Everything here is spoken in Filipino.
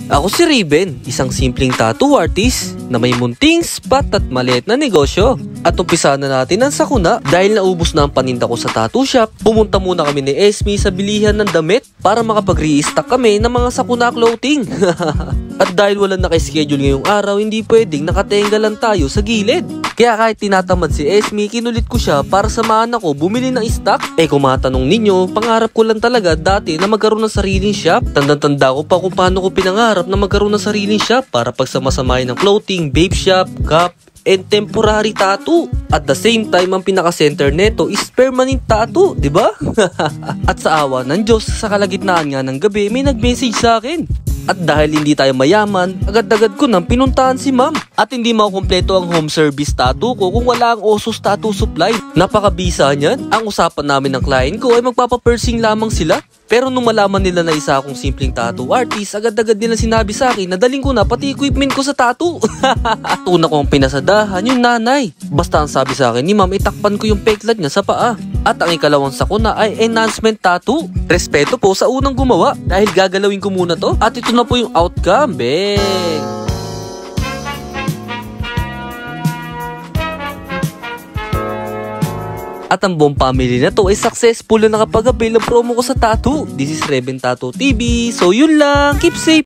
Ako si Raven, isang simpleng tattoo artist na may munting spot at maliit na negosyo. At umpisa na natin ang sakuna dahil naubos na ang paninda ko sa tattoo shop. Pumunta muna kami ni Esme sa bilihan ng damit para makapag-restock kami ng mga sakuna clothing. At dahil walang nakaschedule ngayong araw, hindi pwedeng nakatenga lang tayo sa gilid. Kaya kahit tinatamad si Esme, kinulit ko siya para samahan ako bumili ng stock. Kung matanong ninyo, pangarap ko lang talaga dati na magkaroon ng sariling shop. Tanda-tanda ko pa kung paano ko pinangarap na magkaroon ng sariling shop para pagsamasamahin ng clothing, babe shop, cup, and temporary tattoo. At the same time, ang pinaka-center neto is permanent tattoo, di ba? At sa awa ng Diyos, sa kalagitnaan nga ng gabi, may nag-message sa akin. At dahil hindi tayo mayaman, agad-agad ko nang pinuntahan si ma'am. At hindi makukumpleto ang home service tattoo ko kung wala ang Osus Tattoo Supply. Napakabisa niyan. Ang usapan namin ng client ko ay magpapapursing lamang sila. Pero nung malaman nila na isa akong simpleng tattoo artist, agad-agad nila sinabi sa akin na daling ko na pati equipment ko sa tattoo. Tuna ko ang pinasadahan yung nanay. Basta ang sabi sa akin ni ma'am, itakpan ko yung peklat niya sa paa. At ang ikalawang sakuna ay enhancement tattoo. Respeto po sa unang gumawa dahil gagalawin ko muna to. At ito na po yung outcome, beng. At ang buong family na to ay successful na nakapag-avail ng promo ko sa tattoo. This is Raven Tattoo TV. So yun lang, keep safe!